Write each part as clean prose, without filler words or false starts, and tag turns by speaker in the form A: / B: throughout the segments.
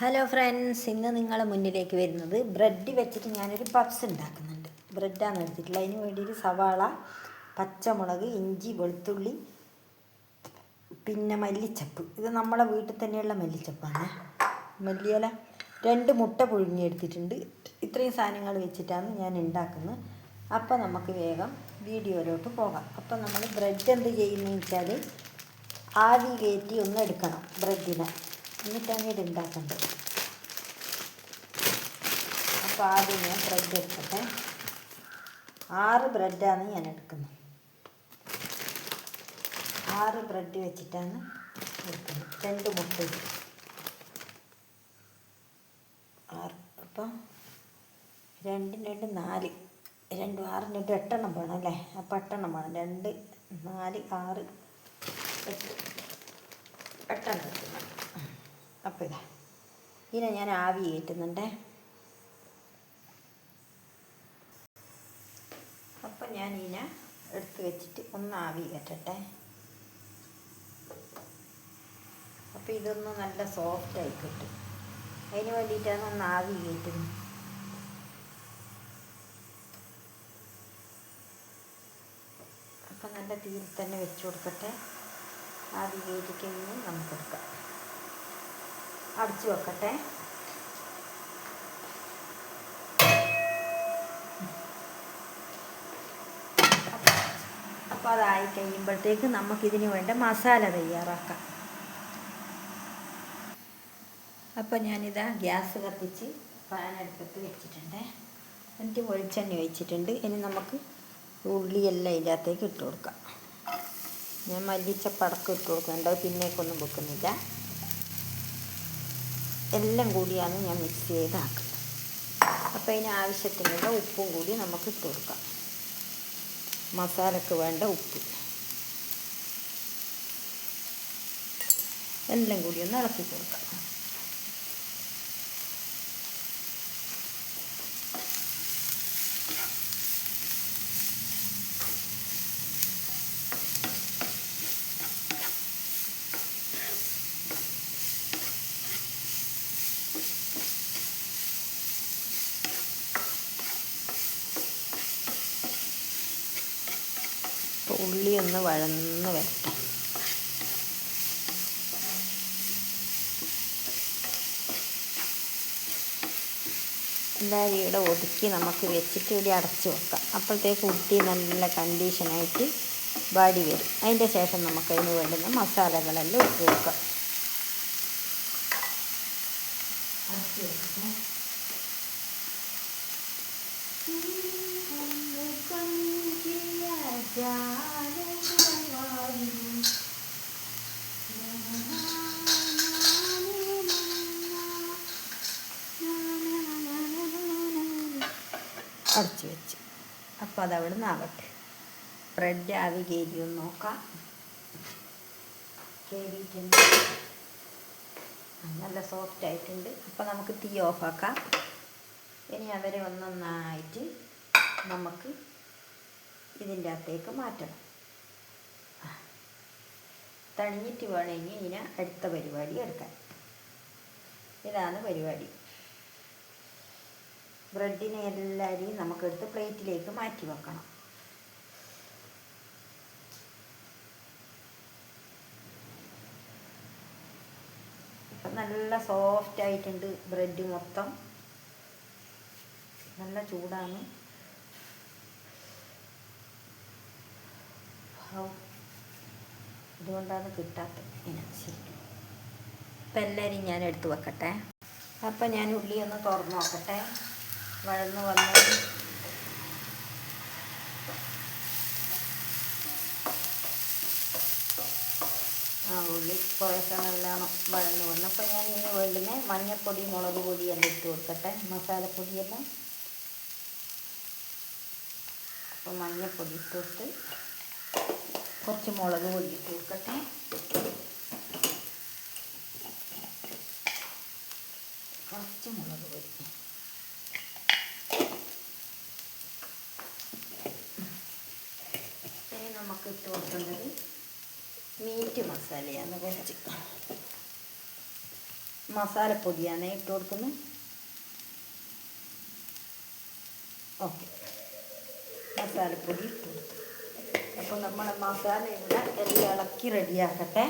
A: Hello friends, ഇന്ന് നിങ്ങളെ മുന്നിലേക്ക് വരുന്നത് ബ്രെഡ് വെച്ചിട്ട് ഞാനൊരു പപ്സ് ഉണ്ടാക്കുന്നുണ്ട്. ബ്രെഡാണ് എടുത്തിട്ടുള്ളത്. അതിന് വേണ്ടിയിട്ട് സവാള, പച്ചമുളക്, ഇഞ്ചി, വെളുത്തുള്ളി, പിന്നെ മല്ലിച്ചപ്പ്. ഇത് നമ്മളെ വീട്ടിൽ തന്നെയുള്ള മല്ലിച്ചപ്പാണ്. മല്ലിയില 2 മുട്ട പുഴുങ്ങിയെടുത്തിട്ടുണ്ട്. ഇത്രയും സാധനങ്ങൾ വെച്ചിട്ടാണ് ഞാൻ ഉണ്ടാക്കുന്നത്. അപ്പോൾ നമുക്ക് വേഗം വീഡിയോയിലോട്ട് പോകാം. അപ്പോൾ നമ്മൾ ബ്രെഡ് എന്ത് ചെയ്യുന്നതെന്ന് വെച്ചാൽ ആവി കയറ്റി ഒന്ന് എടുക്കണം ബ്രെഡിനെ, എന്നിട്ടാണ് ഇത് ഉണ്ടാക്കേണ്ടത്. അപ്പോൾ ആദ്യം ഞാൻ ബ്രെഡ് എടുക്കട്ടെ. 6 ബ്രെഡാണ് ഞാൻ എടുക്കുന്നത്. 6 ബ്രെഡ് വെച്ചിട്ടാണ് എടുക്കുന്നത്. 2 മുട്ട 6. അപ്പം 2 2 4 2 6 2 8 വേണം അല്ലേ? അപ്പം 8 വേണം. 2 4 6 8 എടുക്കുന്നത്. അപ്പോൾ ഇതിനെ ഞാൻ ആവി കയറ്റുന്നുണ്ട്. അപ്പം ഞാൻ ഇതിനെ എടുത്ത് വെച്ചിട്ട് ഒന്ന് ആവി കയറ്റട്ടെ. അപ്പോൾ ഇതൊന്ന് നല്ല സോഫ്റ്റായി കിട്ടും. അതിന് വേണ്ടിയിട്ടാണ് ഒന്ന് ആവി കയറ്റുന്നത്. അപ്പം നല്ല തീയിൽ തന്നെ വെച്ച് കൊടുക്കട്ടെ. ആവി കയറ്റി കഴിഞ്ഞ് നമുക്കെടുക്കാം. അടച്ചു വെക്കട്ടെ. അപ്പോൾ അതായി കഴിയുമ്പോഴത്തേക്ക് നമുക്കിതിന് വേണ്ട മസാല തയ്യാറാക്കാം. അപ്പോൾ ഞാനിതാ ഗ്യാസ് കത്തിച്ച് പാൻ അടുപ്പത്ത് വെച്ചിട്ടുണ്ട്. എന്നിട്ട് വെളിച്ചെണ്ണ ഒഴിച്ചിട്ടുണ്ട്. ഇനി നമുക്ക് ഉള്ളിയെല്ലാം ഇതിനകത്തേക്ക് ഇട്ട് കൊടുക്കാം. ഞാൻ മല്ലിച്ചപ്പടക്കം ഇട്ട് കൊടുക്കുന്നുണ്ട്. പിന്നേക്കൊന്നും വെക്കുന്നില്ല. എല്ലാം കൂടിയാണ് ഞാൻ മിക്സ് ചെയ്താക്കുന്നത്. അപ്പോൾ അതിന് ആവശ്യത്തിനുള്ള ഉപ്പും കൂടി നമുക്ക് ഇട്ട് കൊടുക്കാം. മസാലയ്ക്ക് വേണ്ട ഉപ്പ് എല്ലാം കൂടി ഒന്ന് ഇളക്കി കൊടുക്കാം. ഉള്ളി ഒന്ന് വഴന്ന് വരട്ടെ. എല്ലാവരും ഇവിടെ ഒതുക്കി നമുക്ക് വെച്ചിട്ട് ഇവിടെ അടച്ചു വെക്കാം. അപ്പോഴത്തേക്ക് ഉള്ളി നല്ല കണ്ടീഷനായിട്ട് വാടി വരും. അതിൻ്റെ ശേഷം നമുക്കതിന് വേണ്ടുന്ന മസാലകളെല്ലാം ഇട്ട് വെക്കാം. അടച്ചു വെക്കട്ടെ. അടച്ചു വെച്ച്. അപ്പോൾ അതവിടെ നിന്നാവട്ടെ. ബ്രെഡ് ആവി കയറിയൊന്ന് നോക്കാം. കയറിയിട്ടുണ്ട്, നല്ല സോഫ്റ്റ് ആയിട്ടുണ്ട്. അപ്പോൾ നമുക്ക് തീ ഓഫാക്കാം. ഇനി അവരെ ഒന്നൊന്നായിട്ട് നമുക്ക് ഇതിൻ്റെ അകത്തേക്ക് മാറ്റണം. തണിഞ്ഞിട്ട് വേണമെങ്കിൽ ഇതിനെ അടുത്ത പരിപാടി എടുക്കാൻ. ഇതാണ് പരിപാടി. ബ്രെഡിനെ എല്ലാവരെയും നമുക്കെടുത്ത് പ്ലേറ്റിലേക്ക് മാറ്റി വെക്കണം. ഇപ്പം നല്ല സോഫ്റ്റ് ആയിട്ടുണ്ട് ബ്രെഡ് മൊത്തം. നല്ല ചൂടാണ്. അതുകൊണ്ടാണ് കിട്ടാത്തത്. ശരി, ഇപ്പം എല്ലാവരും ഞാൻ എടുത്ത് വെക്കട്ടെ. അപ്പം ഞാൻ ഉള്ളി ഒന്ന് തുറന്ന് നോക്കട്ടെ. വഴന്ന് വന്ന് ഉള്ളി കുറേശ്ശെ നല്ലോണം വഴന്ന് വന്നു. അപ്പോൾ ഞാൻ ഇതിന് വേണ്ടുന്ന മഞ്ഞൾപ്പൊടി, മുളക് പൊടിയെല്ലാം ഇട്ട് കൊടുക്കട്ടെ. മസാലപ്പൊടിയെല്ലാം. അപ്പോൾ മഞ്ഞൾപ്പൊടി ഇട്ടിട്ട് കുറച്ച് മുളക് പൊടി ഇട്ട് കൊടുക്കട്ടെ. കുറച്ച് മുളക് പൊടി. ഇനി നമുക്ക് ഇട്ട് കൊടുക്കേണ്ടത് മീറ്റ് മസാലയാണ്. കുറച്ച് മസാലപ്പൊടിയാണ് ഇട്ട് കൊടുക്കുന്നത്. ഓക്കെ, മസാലപ്പൊടി ഇട്ട് കൊടുക്കും. അപ്പോൾ നമ്മളെ മസാല ഇവിടെ എല്ലാം ഇളക്കി റെഡിയാക്കട്ടെ.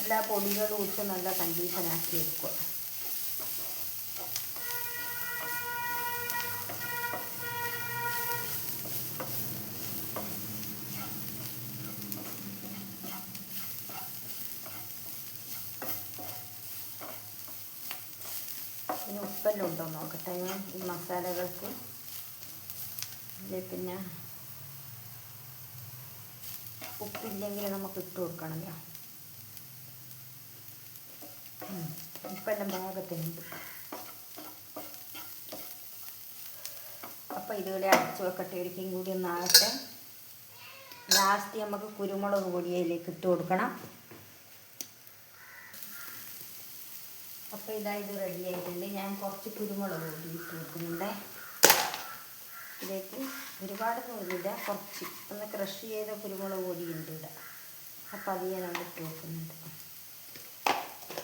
A: എല്ലാ പൊടികളും ഇട്ട് നല്ല കണ്ടീഷനാക്കി എടുക്കുക. ഇനി ഉപ്പെല്ലാം ഉണ്ടോ നോക്കട്ടെ ഞാൻ ഈ മസാലകൾക്ക്. പിന്നെ ഉപ്പില്ലെങ്കിൽ നമുക്ക് ഇട്ട് കൊടുക്കണമല്ലോ. ഉപ്പെല്ലാം പാകത്തിനുണ്ട്. അപ്പോൾ ഇതുപോലെ അടച്ചു വെക്കട്ടെ, ഒരിക്കലും കൂടി ഒന്നാകട്ടെ. ലാസ്റ്റ് നമുക്ക് കുരുമുളക് പൊടി അതിലേക്ക് ഇട്ട് കൊടുക്കണം. അപ്പോൾ ഇത് റെഡി ആയിട്ടുണ്ട്. ഞാൻ കുറച്ച് കുരുമുളക് പൊടി ഇട്ട് കൊടുക്കുന്നുണ്ട്. ഇതിലേക്ക് ഒരുപാടൊന്നും ഇടില്ല, കുറച്ച് ഒന്ന് ക്രഷ് ചെയ്ത കുരുമുളക് പൊടി ഉണ്ട് ഇവിടെ. അപ്പം അത് ഞാൻ അവിടെ ഇട്ട് കൊടുക്കുന്നുണ്ട്.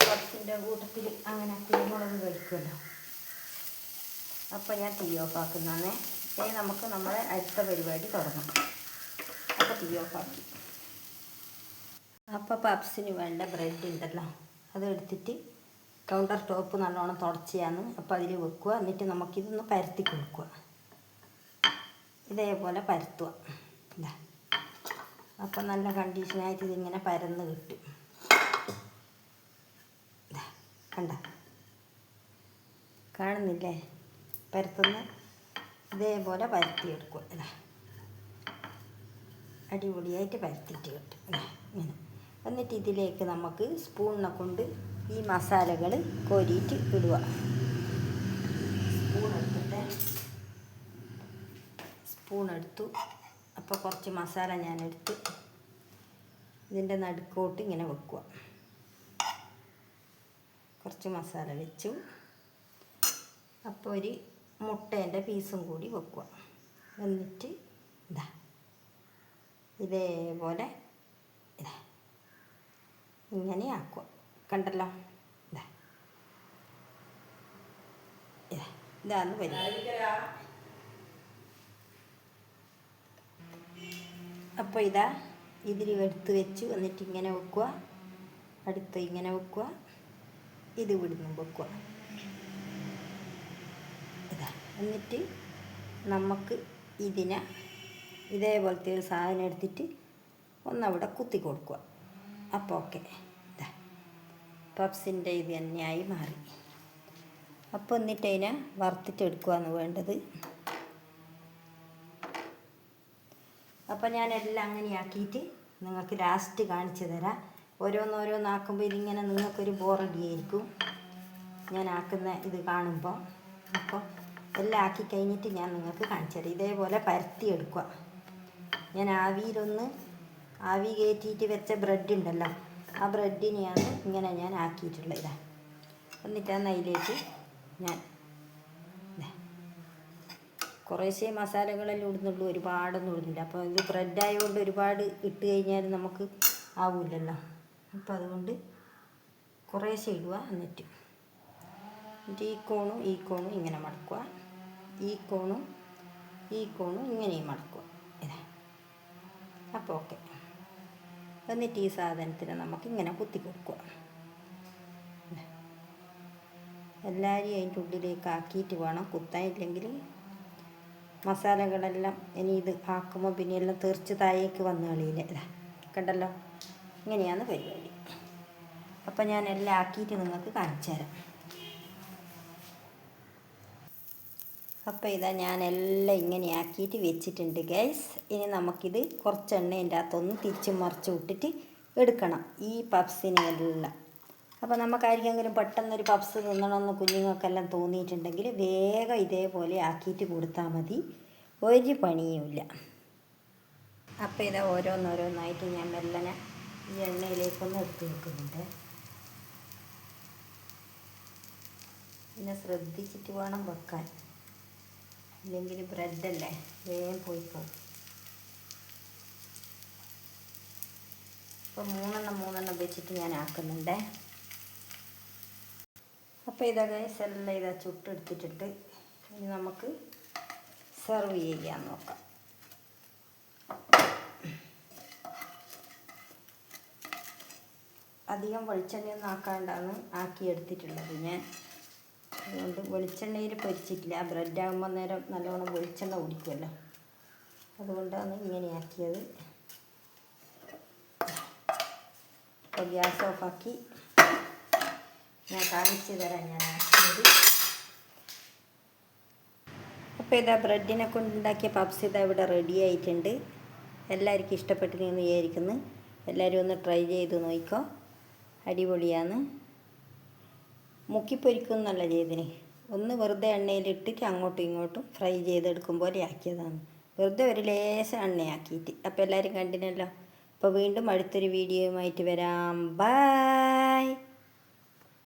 A: കുറച്ചിൻ്റെ കൂട്ടത്തിൽ അങ്ങനെ കുരുമുളക് കഴിക്കുമല്ലോ. അപ്പോൾ ഞാൻ തീ ഓഫാക്കുന്നതാണ്. ഇനി നമുക്ക് നമ്മളെ അടുത്ത പരിപാടി തുടങ്ങാം. അപ്പോൾ തീ ഓഫാക്കി. അപ്പോൾ പപ്സിന് വേണ്ട ബ്രെഡ് ഉണ്ടല്ലോ, അത് എടുത്തിട്ട് കൗണ്ടർ ടോപ്പ് നല്ലോണം തുടച്ചാണ്. അപ്പോൾ അതിൽ വെക്കുക. എന്നിട്ട് നമുക്കിതൊന്ന് പരത്തി കൊടുക്കുക. ഇതേപോലെ പരത്തുക. ഇതാ, അപ്പം നല്ല കണ്ടീഷനായിട്ട് ഇതിങ്ങനെ പരന്ന് കിട്ടും. കണ്ട, കാണുന്നില്ലേ പരത്തുന്ന? ഇതേപോലെ പരത്തിയെടുക്കുക. ഇതാ, അടിപൊളിയായിട്ട് പരത്തിയിട്ട് കിട്ടും. ഇങ്ങനെ. എന്നിട്ട് ഇതിലേക്ക് നമുക്ക് സ്പൂണിനെ കൊണ്ട് ഈ മസാലകൾ കോരിയിട്ട് ഇടുക. സ്പൂൺ എടുത്തു. അപ്പോൾ കുറച്ച് മസാല ഞാൻ എടുത്ത് ഇതിൻ്റെ നടുക്കോട്ട് ഇങ്ങനെ വെക്കുക. കുറച്ച് മസാല വെച്ചു. അപ്പോൾ ഒരു മുട്ടേൻ്റെ പീസും കൂടി വെക്കുക. എന്നിട്ട് ഇതാ ഇതേപോലെ ഇതാ ഇങ്ങനെ ആക്കുക. കണ്ടല്ലോ, ഇതാ ഇതാണ് പരിപാടി. അപ്പോൾ ഇതാ ഇതിൽ എടുത്ത് വെച്ചു. എന്നിട്ട് ഇങ്ങനെ വെക്കുക. അടുത്ത് ഇങ്ങനെ വെക്കുക. ഇത് ഇവിടുന്ന് വെക്കുക. ഇതാ, എന്നിട്ട് നമുക്ക് ഇതിനെ ഇതേപോലത്തെ ഒരു സാധനം എടുത്തിട്ട് ഒന്നവിടെ കുത്തി കൊടുക്കുക. അപ്പോൾ ഓക്കെ, ഇതാ പപ്സിൻ്റെ ഇത് തന്നെയായി മാറി. അപ്പോൾ എന്നിട്ട് അതിനെ വറുത്തിട്ടെടുക്കുകയാണ് വേണ്ടത്. അപ്പോൾ ഞാനെല്ലാം അങ്ങനെ ആക്കിയിട്ട് നിങ്ങൾക്ക് ലാസ്റ്റ് കാണിച്ചു തരാം. ഓരോന്നോരോന്നാക്കുമ്പോൾ ഇതിങ്ങനെ നിങ്ങൾക്കൊരു ബോറടിയായിരിക്കും ഞാൻ ആക്കുന്ന ഇത് കാണുമ്പോൾ. അപ്പോൾ എല്ലാം ആക്കി കഴിഞ്ഞിട്ട് ഞാൻ നിങ്ങൾക്ക് കാണിച്ചു തരാം. ഇതേപോലെ പരത്തിയെടുക്കുക. ഞാൻ ആവി കയറ്റിയിട്ട് വെച്ച ബ്രെഡ് ഉണ്ടല്ലോ, ആ ബ്രെഡിനെയാണ് ഇങ്ങനെ ഞാൻ ആക്കിയിട്ടുള്ളത്. എന്നിട്ടാണ് അതിലേക്ക് ഞാൻ കുറേശ്ശേ മസാലകളെല്ലാം ഇടുന്നുള്ളൂ, ഒരുപാടൊന്നും ഇടുന്നില്ല. അപ്പോൾ ഇത് ബ്രെഡ് ആയതുകൊണ്ട് ഒരുപാട് ഇട്ട് കഴിഞ്ഞാൽ നമുക്ക് ആവില്ലല്ലോ. അപ്പോൾ അതുകൊണ്ട് കുറേശ്ശേ ഇടുക. എന്നിട്ട് ഈ കോണും ഇങ്ങനെ മടക്കുക. ഈ കോണും ഇങ്ങനെയും മടക്കുക. ഇതാ, അപ്പോൾ ഓക്കെ. എന്നിട്ട് ഈ സാധനത്തിന് നമുക്ക് ഇങ്ങനെ കുത്തി കൊടുക്കുക. എല്ലാവരെയും അതിൻ്റെ ഉള്ളിലേക്ക് ആക്കിയിട്ട് വേണം കുത്താൻ. ഇല്ലെങ്കിൽ മസാലകളെല്ലാം ഇനി ഇത് ആക്കുമ്പോൾ പിന്നെ എല്ലാം തെറിച്ച് താഴേക്ക് വന്ന് കളിയില്ല. കണ്ടല്ലോ, ഇങ്ങനെയാണ് പരിപാടി. അപ്പം ഞാൻ എല്ലാം ആക്കിയിട്ട് നിങ്ങൾക്ക് കാണിച്ചു തരാം. അപ്പോൾ ഇതാ ഞാനെല്ലാം ഇങ്ങനെ ആക്കിയിട്ട് വെച്ചിട്ടുണ്ട് ഗൈസ്. ഇനി നമുക്കിത് കുറച്ച് എണ്ണേൻ്റെ അകത്തൊന്ന് തിരിച്ച് മറിച്ച് വിട്ടിട്ട് എടുക്കണം ഈ പപ്സിനെല്ലാം. അപ്പോൾ നമുക്കാർക്കെങ്കിലും പെട്ടെന്നൊരു പപ്സ് തിന്നണമെന്ന് കുഞ്ഞുങ്ങൾക്കെല്ലാം തോന്നിയിട്ടുണ്ടെങ്കിൽ വേഗം ഇതേപോലെ ആക്കിയിട്ട് കൊടുത്താൽ മതി, ഒരു പണിയുമില്ല. അപ്പോൾ ഇതാ ഓരോന്നോരോന്നായിട്ട് ഞാൻ മെല്ലനെ ഈ എണ്ണയിലേക്കൊന്ന് എടുത്ത് വെക്കുന്നുണ്ട്. പിന്നെ ശ്രദ്ധിച്ചിട്ട് വേണം വെക്കാൻ, ഇല്ലെങ്കിൽ ബ്രെഡല്ലേ വേഗം പോയി പോകും. ഇപ്പോൾ മൂന്നെണ്ണം വെച്ചിട്ട് ഞാൻ ആക്കുന്നുണ്ട്. അപ്പോൾ ഇതാ ഗൈസ് എല്ലാം ഇതാ ചുട്ടെടുത്തിട്ടുണ്ട്. ഇനി നമുക്ക് സെർവ് ചെയ്യാൻ നോക്കാം. അധികം വെളിച്ചെണ്ണയൊന്നും ആക്കാണ്ടാണ് ആക്കിയെടുത്തിട്ടുള്ളത് ഞാൻ. അതുകൊണ്ട് വെളിച്ചെണ്ണയിൽ പൊരിച്ചിട്ടില്ല. ബ്രെഡാകുമ്പോൾ നേരം നല്ലോണം വെളിച്ചെണ്ണ കുടിക്കുമല്ലോ, അതുകൊണ്ടാണ് ഇങ്ങനെ ആക്കിയത്. അപ്പോൾ ഗ്യാസ് ഓഫാക്കി ഞാൻ കാണിച്ചു തരാം ഞാൻ ആക്കിയത്. അപ്പോൾ ഇതാ ബ്രെഡിനെ കൊണ്ടുണ്ടാക്കിയ പപ്സ് ഇതാ ഇവിടെ റെഡി ആയിട്ടുണ്ട്. എല്ലാവർക്കും ഇഷ്ടപ്പെട്ടിരുന്നു വിചാരിക്കുന്നു. എല്ലാവരും ഒന്ന് ട്രൈ ചെയ്ത് നോക്കിക്കോ, അടിപൊളിയാണ്. മുക്കിപ്പൊരിക്കുന്നല്ല ചെയ്തിന്, ഒന്ന് വെറുതെ എണ്ണയിലിട്ടിട്ട് അങ്ങോട്ടും ഇങ്ങോട്ടും ഫ്രൈ ചെയ്തെടുക്കും പോലെ ആക്കിയതാണ്. വെറുതെ ഒരു ലേശം എണ്ണയാക്കിയിട്ട്. അപ്പോൾ എല്ലാവരും കണ്ടിനല്ലോ. അപ്പോൾ വീണ്ടും അടുത്തൊരു വീഡിയോയുമായിട്ട് വരാം. ബൈ.